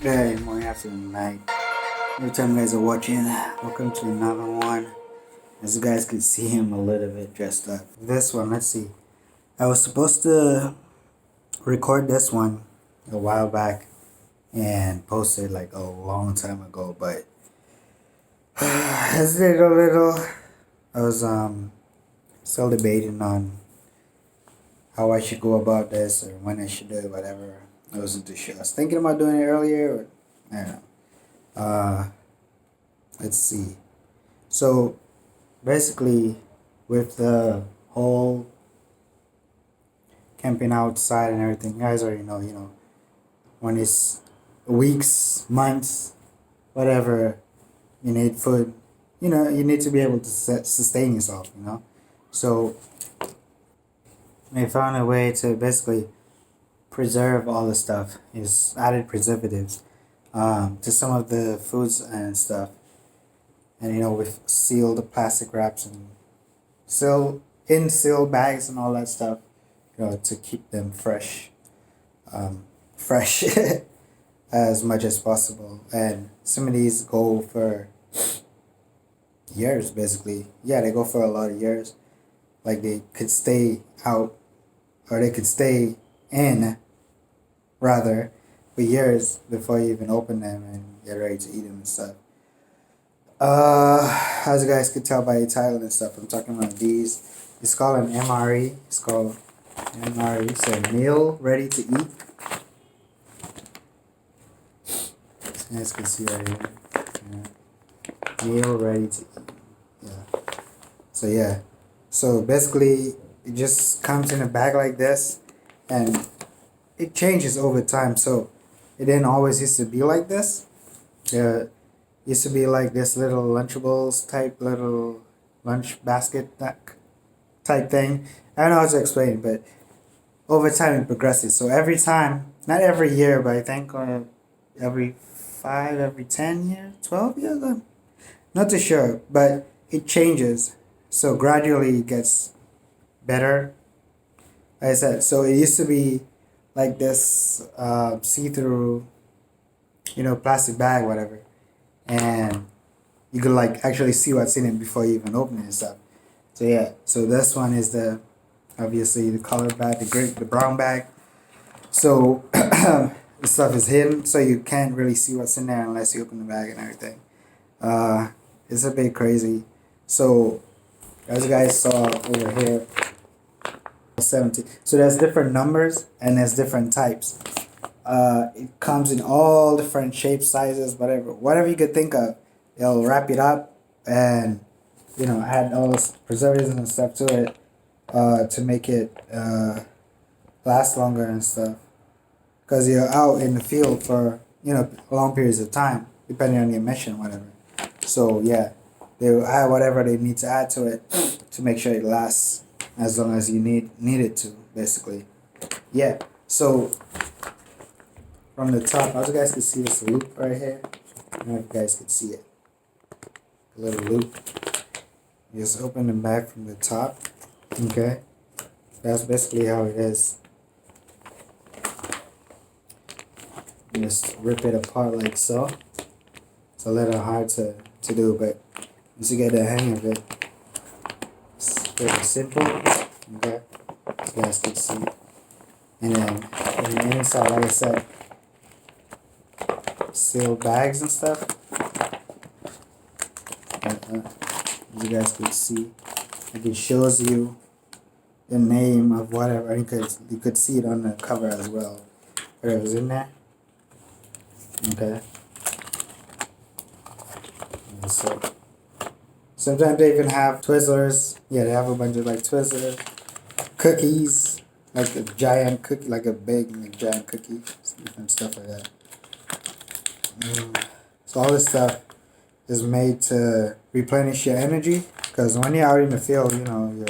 Hey, morning, afternoon, night. Every time you guys are watching, welcome to another one. As you guys can see, him a little bit dressed up. This one, let's see. I was supposed to record this one a while back and post it like a long time ago, but hesitated a little. I was still debating on how I should go about this or when I should do it, whatever. I wasn't too sure. I was thinking about doing it earlier, but I don't know. Let's see. So basically, with the whole camping outside and everything, you guys already know, when it's weeks, months, whatever, you need food, you need to be able to sustain yourself. So they found a way to basically preserve all the stuff, is added preservatives to some of the foods and stuff. And with sealed plastic wraps and sealed bags and all that stuff, to keep them fresh as much as possible. And some of these go for years, basically. Yeah, they go for a lot of years. Like they could stay out, or they could stay in, rather, for years before you even open them and get ready to eat them and stuff. As you guys could tell by the title and stuff, I'm talking about these. It's called an MRE. It's called MRE, so meal ready to eat. As you guys can see right here. Yeah. Meal ready to eat. Yeah. So basically, it just comes in a bag like this, and it changes over time. So it didn't always used to be like this. Used to be like this little Lunchables type, little lunch basket type thing. I don't know how to explain it, but over time it progresses. So every time, not every year, but I think every 10 years, 12 years, I'm not too sure, but it changes. So gradually it gets better. Like I said, so it used to be like this see-through, plastic bag, whatever, and you could like actually see what's in it before you even open it and stuff. So yeah, so this one is obviously the colored bag, the brown bag. So the stuff is hidden, so you can't really see what's in there unless you open the bag and everything. It's a bit crazy. So as you guys saw over here, 17. So there's different numbers and there's different types. It comes in all different shapes, sizes, whatever you could think of. They'll wrap it up and add all this preservatives and stuff to it to make it last longer and stuff. Because you're out in the field for long periods of time, depending on your mission, whatever. So yeah, they'll add whatever they need to add to it to make sure it lasts as long as you need it to, basically. Yeah. So from the top, as you guys can see this loop right here. I don't know if you guys can see it. A little loop. You just open the bag from the top. Okay. That's basically how it is. You just rip it apart like so. It's a little hard to do, but once you get the hang of it, it's pretty simple. Okay. You guys can see. And then on the inside, like I said, sealed bags and stuff. As you guys can see, like it shows you the name of whatever. You could see it on the cover as well, whatever's in there. Okay. And so sometimes they even have Twizzlers. Yeah, they have a bunch of like Twizzlers, cookies, like a giant cookie, like a big like, giant cookie, different stuff like that. So all this stuff is made to replenish your energy, because when you're out in the field, you're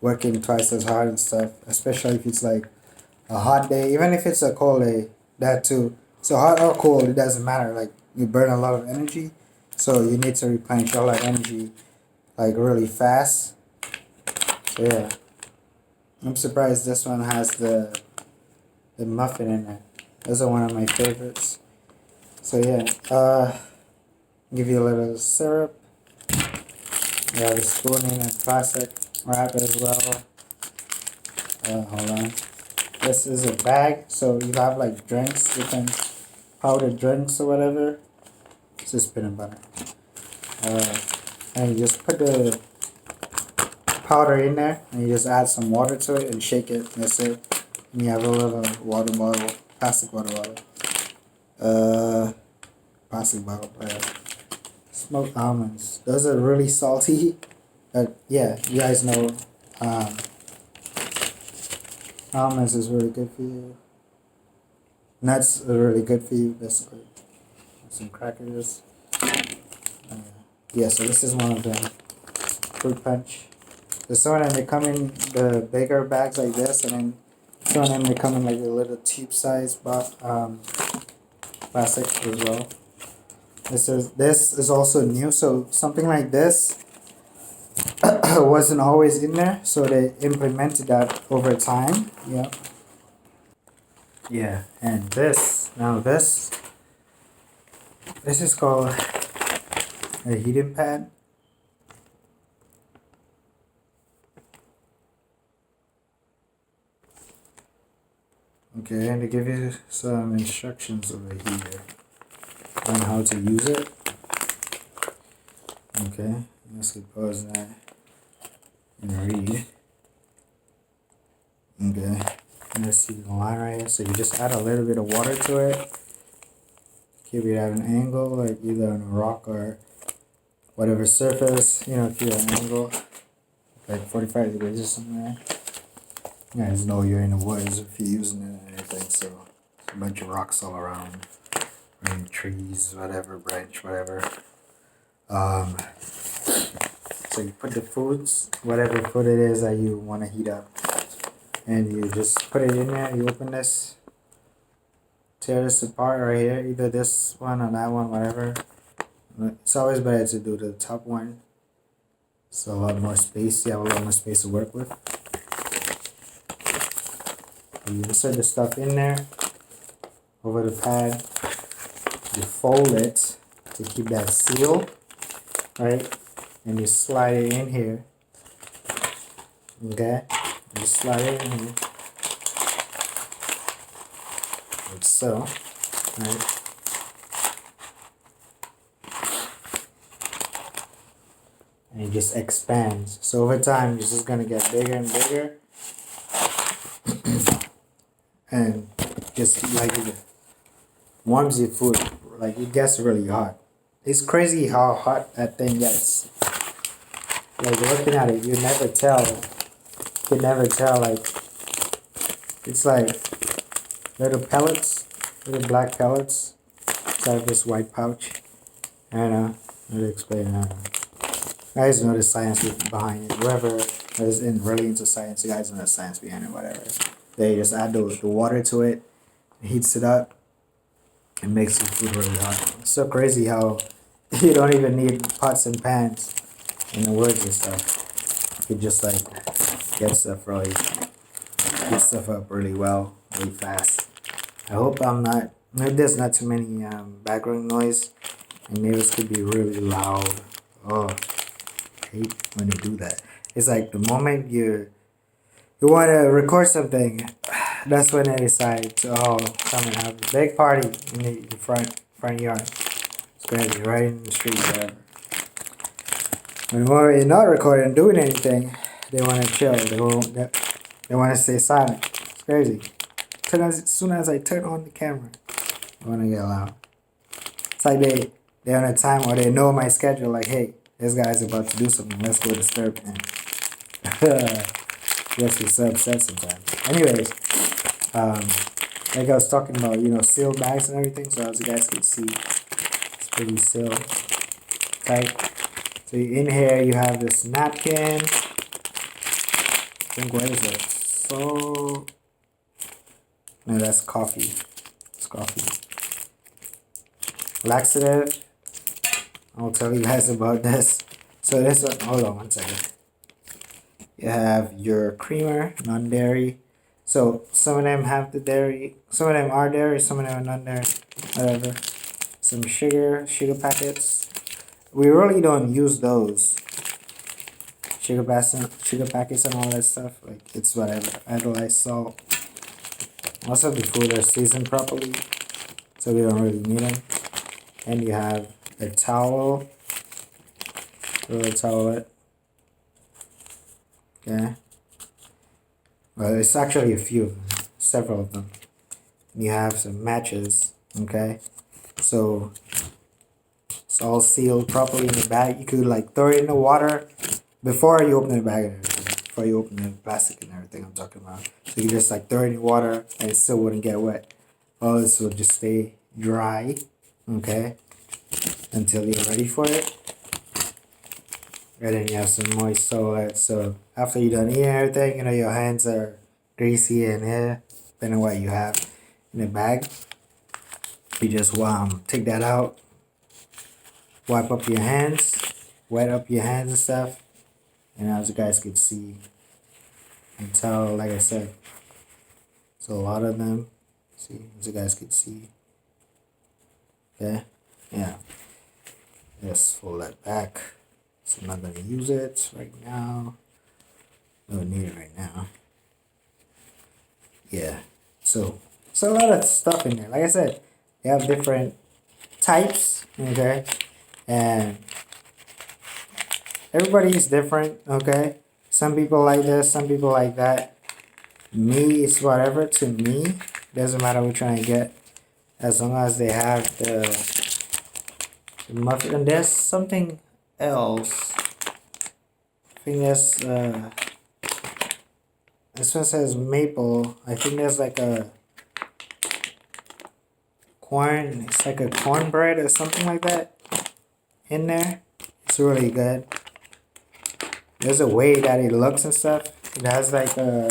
working twice as hard and stuff, especially if it's like a hot day, even if it's a cold day, that too. So hot or cold, it doesn't matter. Like you burn a lot of energy, so you need to replenish all that energy like really fast. So yeah, I'm surprised this one has the muffin in it. Those are one of my favorites. So yeah, give you a little syrup. You have a spoon in a plastic wrap as well. Hold on. This is a bag, so you have like drinks, different powdered drinks or whatever. This is peanut butter. Uh, and you just put the powder in there, and you just add some water to it and shake it. That's it. And you have a little water bottle, plastic water bottle. Plastic bottle. Smoked almonds. Those are really salty. But yeah, you guys know um, almonds is really good for you. Nuts are really good for you, basically. Some crackers. Yeah, so this is one of them. Fruit punch. There's some of them, they come in the bigger bags like this, and then some of them, they come in like a little tube size plastic as well. This is also new, so something like this wasn't always in there, so they implemented that over time. Yeah. Yeah, and this is called a heating pad. Okay, and they give you some instructions over here on how to use it. Okay, let's pause that and read. Okay, and let's see the line right here. So you just add a little bit of water to it. Keep it at an angle, like either on a rock or whatever surface. You know, keep it at an angle, like 45 degrees or something like that. You guys know you're in the woods if you're using it and everything, so there's a bunch of rocks all around. And trees, whatever, branch, whatever. So you put the foods, whatever food it is that you want to heat up, and you just put it in there. You open this, tear this apart right here, either this one or that one, whatever. It's always better to do the top one. So a lot more space. You have a lot more space to work with. You insert the stuff in there over the pad. You fold it to keep that seal, right? And you slide it in here. Okay? You slide it in here. Like so. Right? And it just expands. So over time, it's just gonna get bigger and bigger. And just like it warms your food, like it gets really hot. It's crazy how hot that thing gets. Like looking at it, you never tell. You can never tell. Like it's like little pellets, little black pellets inside this white pouch. I don't know. How to explain it. I don't know. You guys know the science behind it. Whoever is really into science, you guys know the science behind it. Whatever. They just add the water to it, it heats it up, and makes the food really hot. It's so crazy how you don't even need pots and pans in the woods and stuff. You just like get stuff up really well, really fast. I hope there's not too many background noise, and neighbors could be really loud. Oh, I hate when they do that. It's like the moment you want to record something, that's when they decide to come and have a big party in the front yard. It's crazy, right in the street, whatever. When you're not recording, doing anything, they want to chill. They want to stay silent. It's crazy. As soon as I turn on the camera, I want to get loud. It's like they're on a time or they know my schedule. Like, hey, this guy's about to do something. Let's go disturb him. Yes, he's so upset sometimes. Anyways, like I was talking about, sealed bags and everything. So as you guys can see, it's pretty sealed tight. So in here you have this napkin. I think, what is it? So no, that's coffee. It's coffee. Laxative. I'll tell you guys about this. So this one, hold on one second. You have your creamer, non-dairy. So some of them have the dairy, some of them are dairy, some of them are non-dairy, whatever. some sugar packets. We really don't use those sugar packets and all that stuff. Like, it's whatever. Idolize salt. Most of the food are seasoned properly, so we don't really need them. And you have a towel. Throw a towel. Okay. Well, it's actually a few of them, several of them. You have some matches. Okay. So it's all sealed properly in the bag. You could like throw it in the water before you open the bag and everything. Before you open the plastic and everything I'm talking about. So you just like throw it in the water and it still wouldn't get wet. All this will just stay dry. Okay. Until you're ready for it. And then you have some moist toilet. So after you're done eating everything, you know, your hands are greasy and hair, depending on what you have in the bag. You just take that out, wipe up your hands, wet up your hands and stuff. And as you guys can see and tell, like I said, so a lot of them, see, as you guys can see. Okay, yeah. Just fold that back. So I'm not going to use it right now. Don't need it right now. Yeah. So a lot of stuff in there. Like I said, they have different types. Okay. And everybody is different. Okay. Some people like this. Some people like that. Me, it's whatever to me. Doesn't matter what you're trying to get. As long as they have the muffin. And there's something else. I think there's this one says maple. I think there's like a corn, it's like a cornbread or something like that in there. It's really good. There's a way that it looks and stuff. It has like a,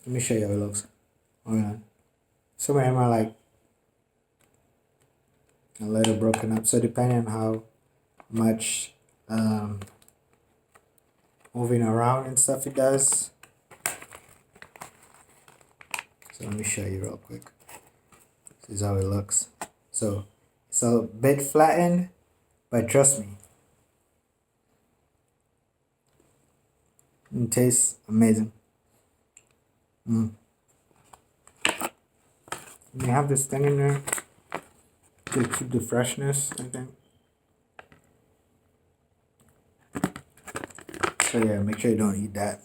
let me show you how it looks. Hold on. Some of them are like a little broken up. So depending on how much moving around and stuff it does. So let me show you real quick. This is how it looks. So it's a bit flattened, but trust me, it tastes amazing. You have this thing in there to keep the freshness, I think. So yeah, make sure you don't eat that.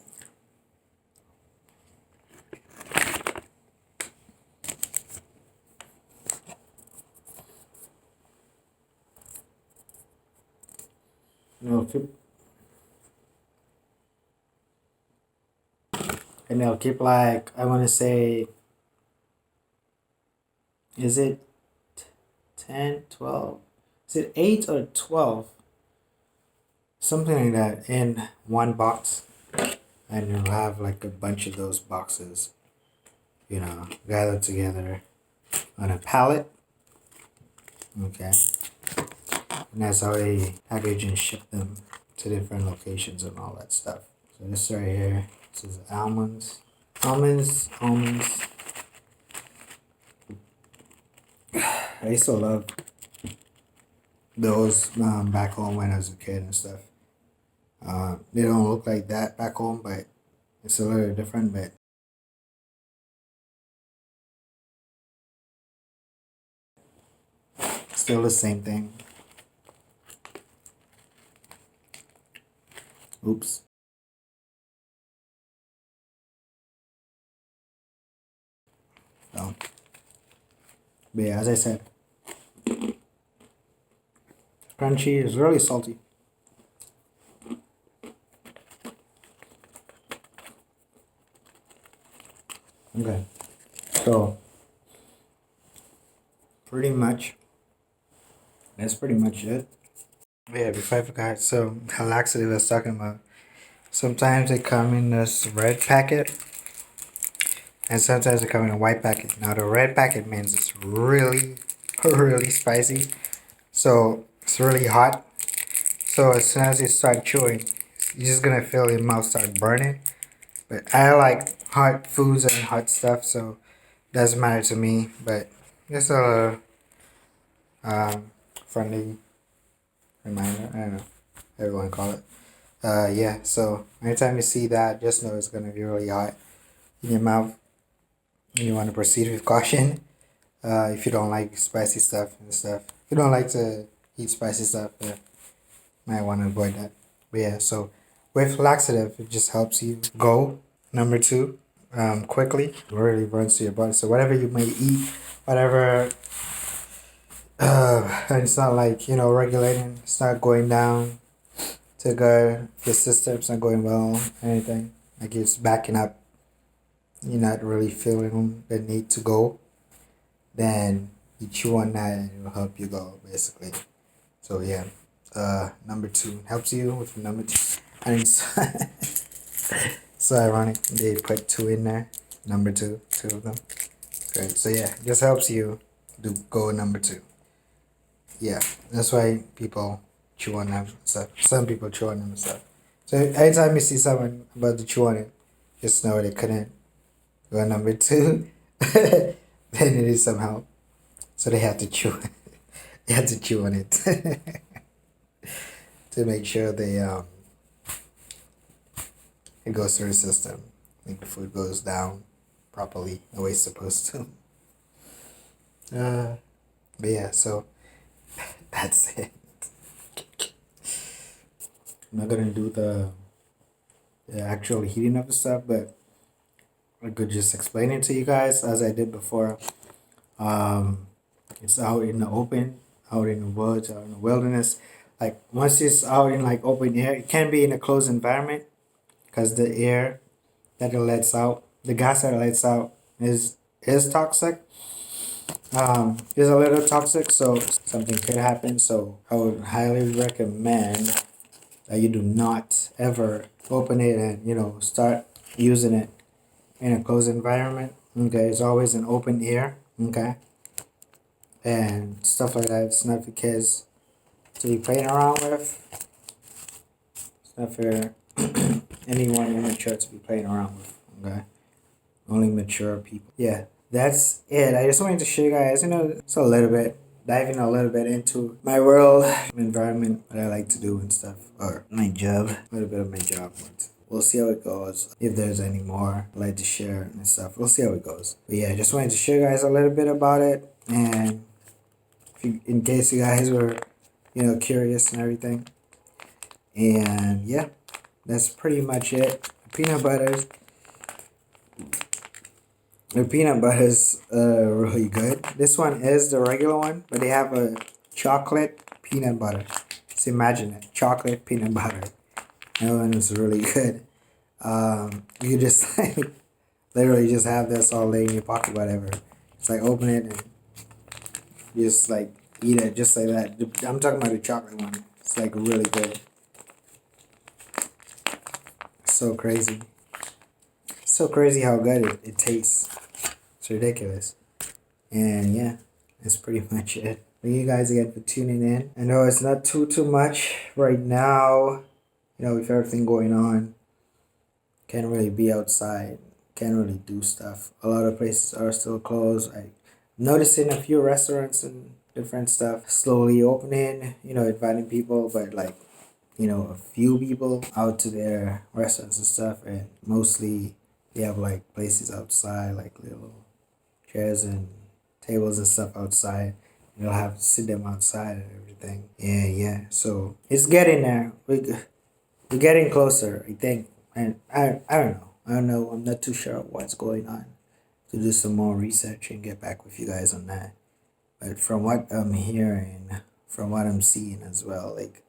And they'll keep like, I want to say, is it 10, 12? Is it 8 or 12? Something like that in one box. And you'll have like a bunch of those boxes, you know, gathered together on a pallet. Okay. And that's how they package and ship them to different locations and all that stuff. So this right here, this is almonds. Almonds. I used to love those back home when I was a kid and stuff. They don't look like that back home, but it's a little different, but still the same thing. Oops. So, but yeah, as I said, crunchy, is really salty. Okay, so that's pretty much it. Yeah, before I forgot, so how laxative I was talking about. Sometimes they come in this red packet, and sometimes they come in a white packet. Now the red packet means it's really, really spicy. So it's really hot. So as soon as you start chewing, you're just gonna feel your mouth start burning. But I like hot foods and hot stuff, so doesn't matter to me. But just a friendly reminder. I don't know, everyone call it. Yeah. So anytime you see that, just know it's gonna be really hot in your mouth, and you want to proceed with caution. If you don't like spicy stuff and stuff, if you don't like to eat spicy stuff, might want to avoid that. But yeah, so with laxative, it just helps you go. Number two, quickly, really runs to your body. So whatever you may eat, whatever, and it's not like regulating. It's not going down to go. Your system's not going well. Anything like it's backing up. You're not really feeling the need to go. Then you chew on that, and it will help you go basically. So yeah, number two helps you with number two. And it's so ironic they put two in there. Number two of them. Great. So yeah, it just helps you do go number two. Yeah, that's why people chew on them and stuff. Some people chew on them and stuff. So anytime you see someone about to chew on it, just know they couldn't go number two. They needed some help, so they had to chew. They had to chew on it to make sure it goes through the system. Like the food goes down properly the way it's supposed to. But yeah, so that's it. I'm not gonna do the actual heating of the stuff, but I could just explain it to you guys as I did before. It's out in the open, out in the woods, out in the wilderness. Like once it's out in like open air, it can be in a closed environment because the air that it lets out, the gas that it lets out is toxic. Is a little toxic, so something could happen. So I would highly recommend that you do not ever open it and start using it in a closed environment. Okay, it's always in open air. Okay, and stuff like that. It's not for kids to be playing around with. It's not for anyone immature to be playing around with. Okay, only mature people. Yeah, that's it. I just wanted to show you guys. It's a little bit diving a little bit into my world, environment, what I like to do and stuff, or my job. A little bit of my job. But we'll see how it goes. If there's any more I'd like to share and stuff, we'll see how it goes. But yeah, I just wanted to show you guys a little bit about it, and in case you guys were, curious and everything. And yeah, that's pretty much it. Peanut butters. The peanut butter is really good. This one is the regular one, but they have a chocolate peanut butter. Just imagine it, chocolate peanut butter. That one is really good. You just like literally just have this all day in your pocket, whatever. It's like open it and just like eat it just like that. I'm talking about the chocolate one. It's like really good. So crazy. So crazy how good it tastes. It's ridiculous. And yeah, that's pretty much it. Thank you guys again for tuning in. I know it's not too much right now. With everything going on. Can't really be outside. Can't really do stuff. A lot of places are still closed. I'm noticing a few restaurants and different stuff slowly opening, inviting people, but like, a few people out to their restaurants and stuff, and mostly they have like places outside, like little chairs and tables and stuff outside. You'll have to sit them outside and everything. And yeah, so it's getting there. We're getting closer, I think. And I don't know. I don't know. I'm not too sure what's going on. To do some more research and get back with you guys on that. But from what I'm hearing, from what I'm seeing as well, like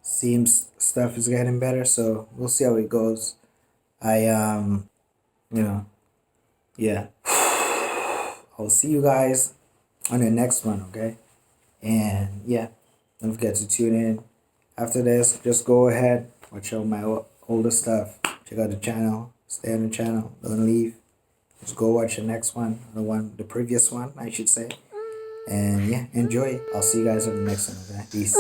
seems stuff is getting better. So we'll see how it goes. Yeah. I'll see you guys on the next one, okay? And yeah, don't forget to tune in. After this, just go ahead, watch all my older stuff. Check out the channel. Stay on the channel. Don't leave. Just go watch the next one. The previous one, I should say. And yeah, enjoy it. I'll see you guys on the next one, okay? Peace.